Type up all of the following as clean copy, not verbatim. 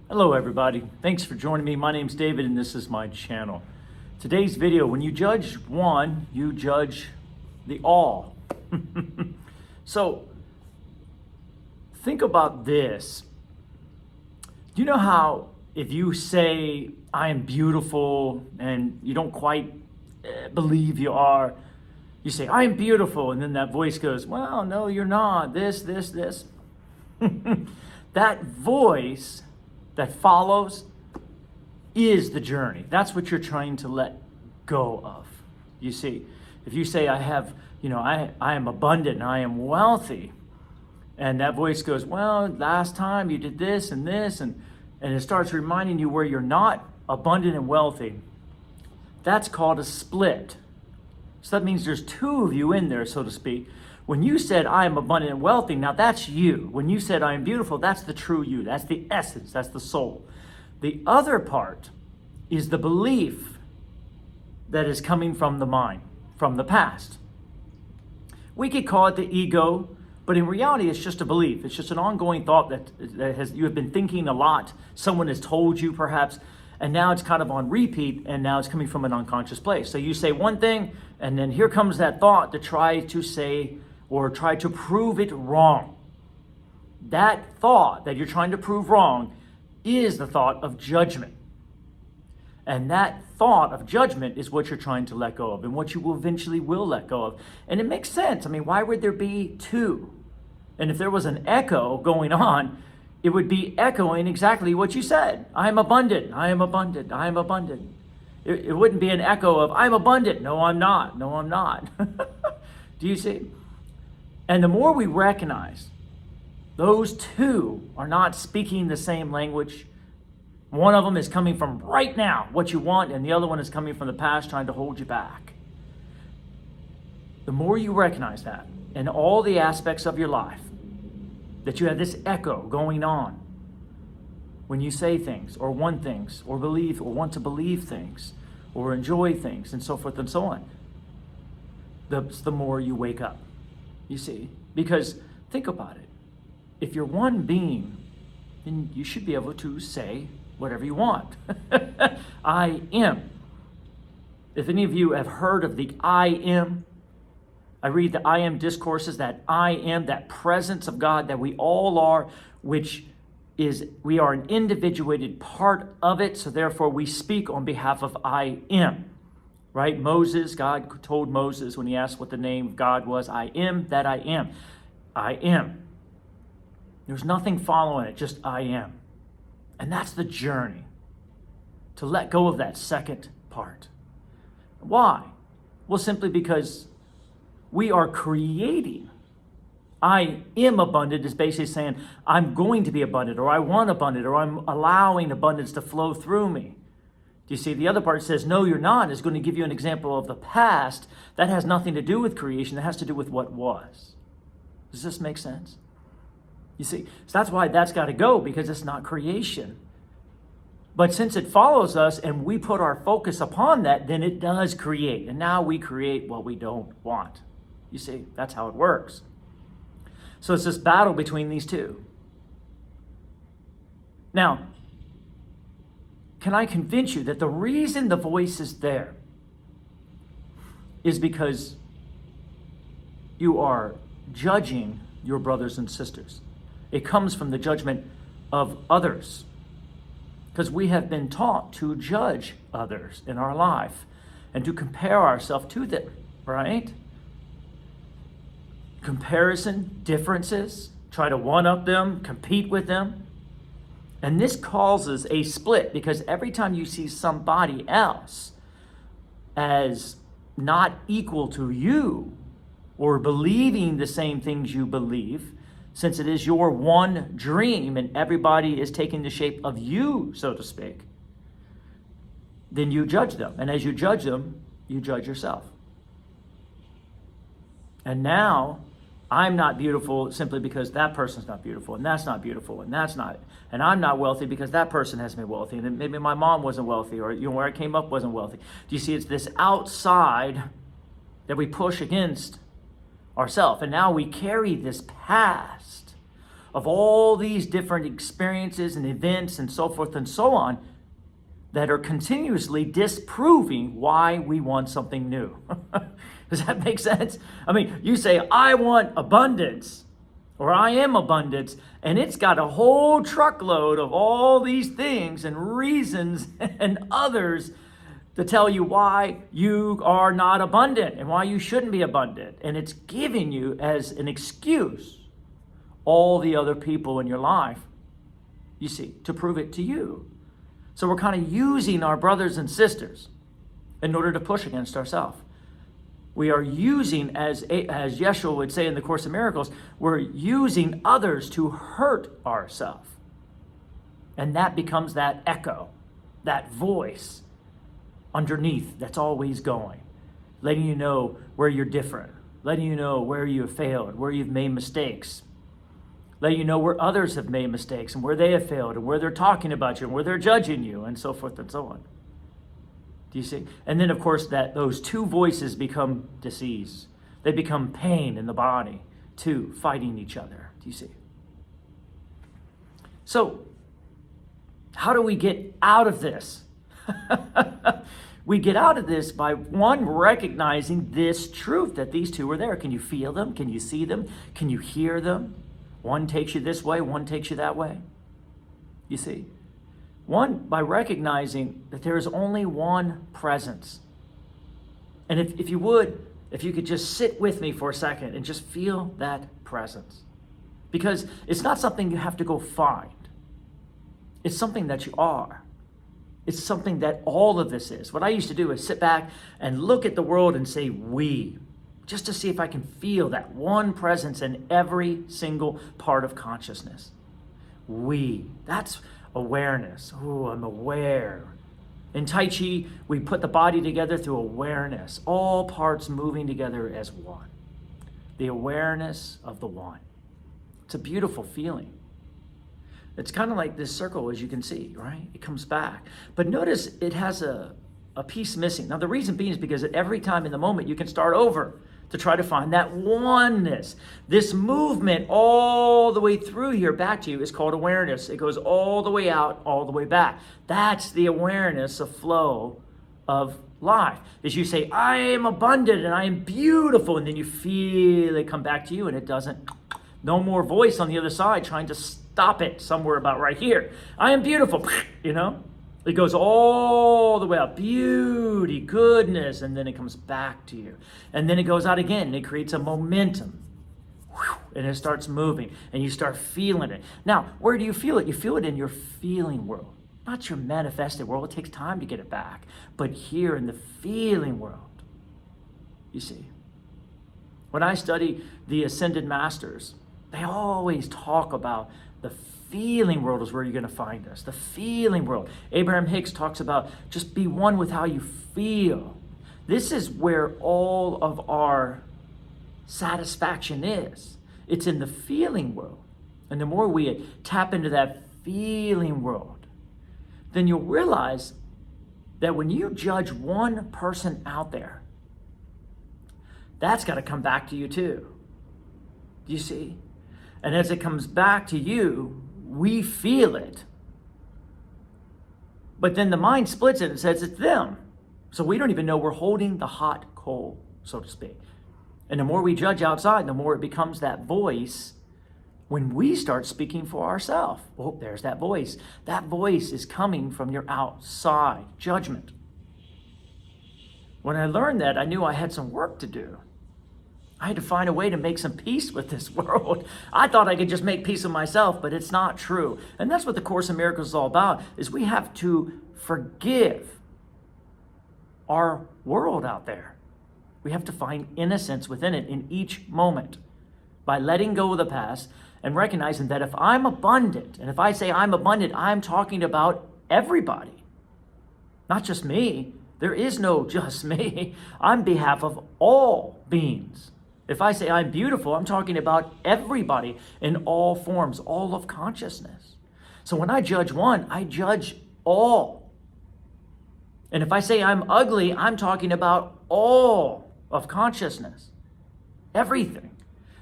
Hello everybody, thanks for joining me. My name's David and this is my channel. Today's video, when you judge one, you judge the all. So think about this. Do you know how if you say I am beautiful and you don't quite believe you are, you say I am beautiful and then that voice goes, well, no, you're not, this. That voice that follows is the journey. That's what you're trying to let go of. You see, if you say I am abundant and I am wealthy, and that voice goes, well, last time you did this, and it starts reminding you where you're not abundant and wealthy, that's called a split. So that means there's two of you in there, so to speak. When you said, I am abundant and wealthy, now that's you. When you said, I am beautiful, that's the true you. That's the essence. That's the soul. The other part is the belief that is coming from the mind, from the past. We could call it the ego, but in reality, it's just a belief. It's just an ongoing thought that you have been thinking a lot. Someone has told you, perhaps, and now it's kind of on repeat, and now it's coming from an unconscious place. So you say one thing, and then here comes that thought to try to say, or try to prove it wrong. That thought that you're trying to prove wrong is the thought of judgment. And that thought of judgment is what you're trying to let go of and what you will eventually let go of. And it makes sense. I mean, why would there be two? And if there was an echo going on, it would be echoing exactly what you said. I am abundant, I am abundant, I am abundant. It wouldn't be an echo of, I'm abundant. No, I'm not. No, I'm not. Do you see? And the more we recognize those two are not speaking the same language, one of them is coming from right now, what you want, and the other one is coming from the past, trying to hold you back. The more you recognize that in all the aspects of your life, that you have this echo going on when you say things, or want things, or believe, or want to believe things, or enjoy things, and so forth and so on, the more you wake up. You see, because think about it. If you're one being, then you should be able to say whatever you want. I am. If any of you have heard of the I am, I read the I am discourses, that I am, that presence of God that we all are, which is, we are an individuated part of it, so therefore we speak on behalf of I am. Right? Moses, God told Moses when he asked what the name of God was, I am that I am. I am. There's nothing following it, just I am. And that's the journey, to let go of that second part. Why? Well, simply because we are creating. I am abundant is basically saying, I'm going to be abundant, or I want abundant, or I'm allowing abundance to flow through me. Do you see? The other part says, no, you're not, is going to give you an example of the past. That has nothing to do with creation. That has to do with what was. Does this make sense? You see? So that's why that's got to go, because it's not creation. But since it follows us and we put our focus upon that, then it does create. And now we create what we don't want. You see? That's how it works. So it's this battle between these two. Now, can I convince you that the reason the voice is there is because you are judging your brothers and sisters? It comes from the judgment of others, because we have been taught to judge others in our life and to compare ourselves to them, right? Comparison, differences, try to one-up them, compete with them. And this causes a split, because every time you see somebody else as not equal to you or believing the same things you believe, since it is your one dream and everybody is taking the shape of you, so to speak, then you judge them. And as you judge them, you judge yourself. And now, I'm not beautiful simply because that person's not beautiful, and that's not beautiful, and that's not. And I'm not wealthy because that person has been wealthy, and maybe my mom wasn't wealthy, or where I came up wasn't wealthy. Do you see? It's this outside that we push against ourselves, and now we carry this past of all these different experiences and events and so forth and so on that are continuously disproving why we want something new. Does that make sense? I mean, you say, I want abundance, or I am abundance, and it's got a whole truckload of all these things and reasons and others to tell you why you are not abundant and why you shouldn't be abundant. And it's giving you as an excuse all the other people in your life, you see, to prove it to you. So we're kind of using our brothers and sisters in order to push against ourselves. We are using, as Yeshua would say in the Course of Miracles, we're using others to hurt ourselves. And that becomes that echo, that voice underneath that's always going, letting you know where you're different, letting you know where you have failed, where you've made mistakes, letting you know where others have made mistakes and where they have failed and where they're talking about you and where they're judging you and so forth and so on. Do you see? And then, of course, that those two voices become disease. They become pain in the body, too, fighting each other. Do you see? So, how do we get out of this? We get out of this by, one, recognizing this truth that these two are there. Can you feel them? Can you see them? Can you hear them? One takes you this way, one takes you that way. You see? One, by recognizing that there is only one presence. And if you could just sit with me for a second and just feel that presence. Because it's not something you have to go find. It's something that you are. It's something that all of this is. What I used to do is sit back and look at the world and say, we, just to see if I can feel that one presence in every single part of consciousness. We, that's awareness. Oh, I'm aware. In Tai Chi, we put the body together through awareness, all parts moving together as one. The awareness of the one. It's a beautiful feeling. It's kind of like this circle, as you can see, right? It comes back. But notice it has a piece missing. Now, the reason being is because at every time in the moment, you can start over to try to find that oneness. This movement all the way through here back to you is called awareness. It goes all the way out, all the way back. That's the awareness of flow of life. As you say, I am abundant and I am beautiful, and then you feel it come back to you, and it doesn't. No more voice on the other side trying to stop it somewhere about right here. I am beautiful, you know? It goes all the way out. Beauty, goodness, and then it comes back to you. And then it goes out again, and it creates a momentum. And it starts moving, and you start feeling it. Now, where do you feel it? You feel it in your feeling world, not your manifested world. It takes time to get it back. But here in the feeling world, you see. When I study the Ascended Masters, they always talk about the feeling world is where you're going to find us. The feeling world. Abraham Hicks talks about just be one with how you feel. This is where all of our satisfaction is. It's in the feeling world. And the more we tap into that feeling world, then you'll realize that when you judge one person out there, that's got to come back to you too. Do you see? And as it comes back to you, we feel it. But then the mind splits it and says it's them. So we don't even know we're holding the hot coal, so to speak. And the more we judge outside, the more it becomes that voice when we start speaking for ourselves. Oh, there's that voice. That voice is coming from your outside judgment. When I learned that, I knew I had some work to do. I had to find a way to make some peace with this world. I thought I could just make peace with myself, but it's not true. And that's what the Course in Miracles is all about, is we have to forgive our world out there. We have to find innocence within it in each moment by letting go of the past and recognizing that if I'm abundant, and if I say I'm abundant, I'm talking about everybody, not just me. There is no just me. I'm behalf of all beings. If I say I'm beautiful, I'm talking about everybody in all forms, all of consciousness. So when I judge one, I judge all. And if I say I'm ugly, I'm talking about all of consciousness, everything.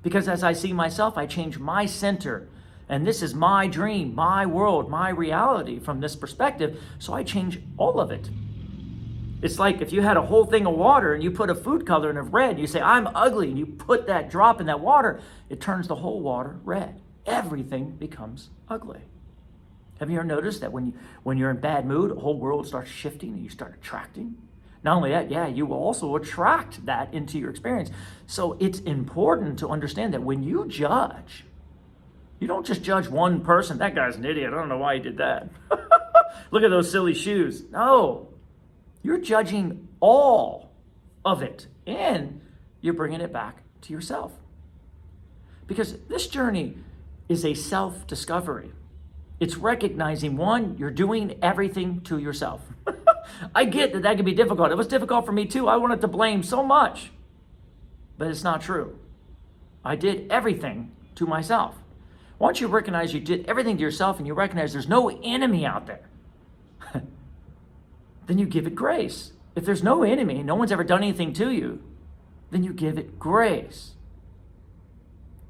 Because as I see myself, I change my center And this is my dream, my world, my reality from this perspective. So I change all of it. It's like if you had a whole thing of water and you put a food color in of red, you say, I'm ugly, and you put that drop in that water, it turns the whole water red. Everything becomes ugly. Have you ever noticed that when you're in bad mood, the whole world starts shifting and you start attracting? Not only that, yeah, you will also attract that into your experience. So it's important to understand that when you judge, you don't just judge one person. That guy's an idiot. I don't know why he did that. Look at those silly shoes. No. You're judging all of it, and you're bringing it back to yourself. Because this journey is a self-discovery. It's recognizing, one, you're doing everything to yourself. I get that can be difficult. It was difficult for me too. I wanted to blame so much, but it's not true. I did everything to myself. Once you recognize you did everything to yourself and you recognize there's no enemy out there, then you give it grace. If there's no enemy, no one's ever done anything to you, then you give it grace.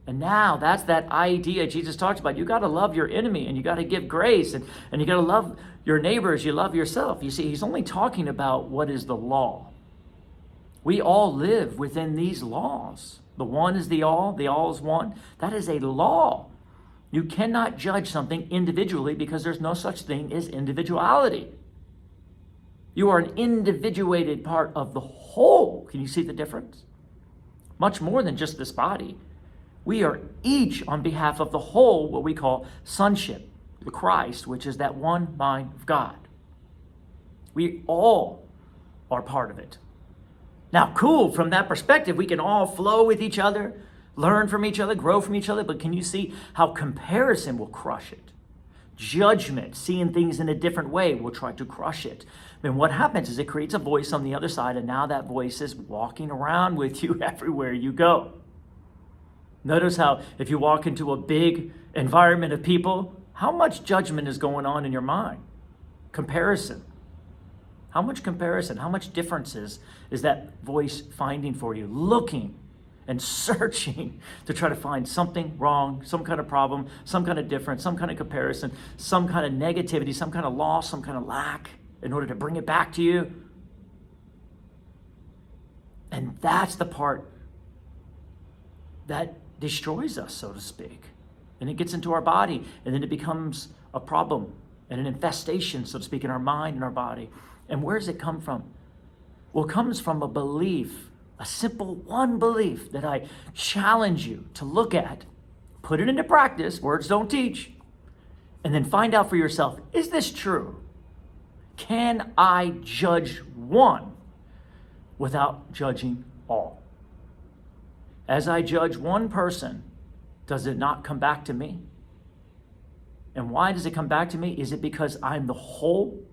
And now that's that idea Jesus talks about. You got to love your enemy and you got to give grace and you got to love your neighbor as you love yourself. You see, he's only talking about what is the law. We all live within these laws. The one is the all is one. That is a law. You cannot judge something individually because there's no such thing as individuality. You are an individuated part of the whole. Can you see the difference? Much more than just this body. We are each on behalf of the whole, what we call sonship, the Christ, which is that one mind of God. We all are part of it. Now, cool, from that perspective, we can all flow with each other, learn from each other, grow from each other, but can you see how comparison will crush it? Judgment, seeing things in a different way, will try to crush it. Then what happens is it creates a voice on the other side, and now that voice is walking around with you everywhere you go. Notice how if you walk into a big environment of people, how much judgment is going on in your mind? Comparison. How much comparison, how much differences is that voice finding for you? Looking and searching to try to find something wrong, some kind of problem, some kind of difference, some kind of comparison, some kind of negativity, some kind of loss, some kind of lack in order to bring it back to you. And that's the part that destroys us, so to speak. And it gets into our body, and then it becomes a problem and an infestation, so to speak, in our mind and our body. And where does it come from? Well, it comes from a belief, a simple one belief that I challenge you to look at, put it into practice, words don't teach, and then find out for yourself, is this true? Can I judge one without judging all? As I judge one person, does it not come back to me? And why does it come back to me? Is it because I'm the whole?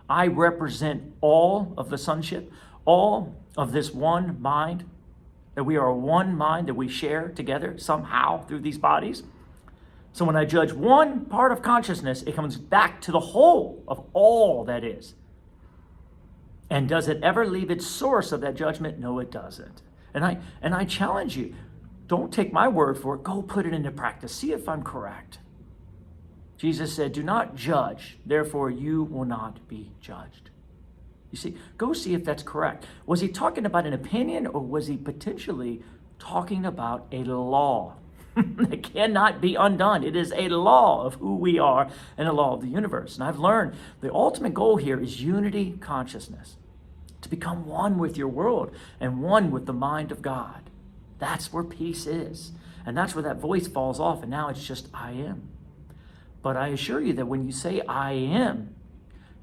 I represent all of the sonship, all of this one mind, that we are one mind that we share together somehow through these bodies. So when I judge one part of consciousness, it comes back to the whole of all that is. And does it ever leave its source of that judgment? No, it doesn't. And I challenge you, don't take my word for it. Go put it into practice. See if I'm correct. Jesus said, do not judge, therefore you will not be judged. You see, go see if that's correct. Was he talking about an opinion, or was he potentially talking about a law that cannot be undone? It is a law of who we are and a law of the universe. And I've learned the ultimate goal here is unity consciousness, to become one with your world and one with the mind of God. That's where peace is. And that's where that voice falls off, and now it's just I am. But I assure you that when you say I am,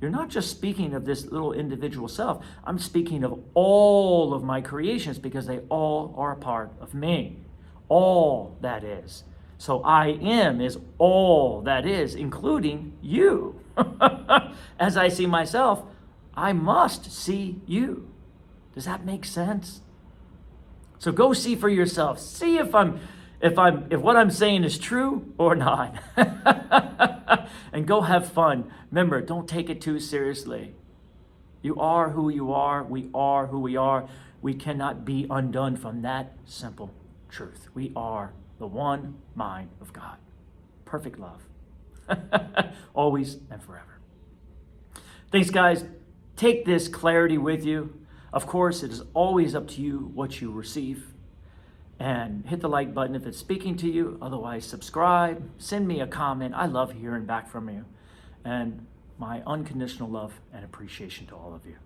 you're not just speaking of this little individual self. I'm speaking of all of my creations, because they all are a part of me. All that is. So I am is all that is, including you. As I see myself, I must see you. Does that make sense? So go see for yourself. See if what I'm saying is true or not. And go have fun. Remember, don't take it too seriously. You are who you are. We are who we are. We cannot be undone from that simple truth. We are the one mind of God. perfect love. Always and forever. Thanks, guys. Take this clarity with you. Of course, it is always up to you what you receive. And hit the like button if it's speaking to you. Otherwise, subscribe. Send me a comment. I love hearing back from you. And my unconditional love and appreciation to all of you.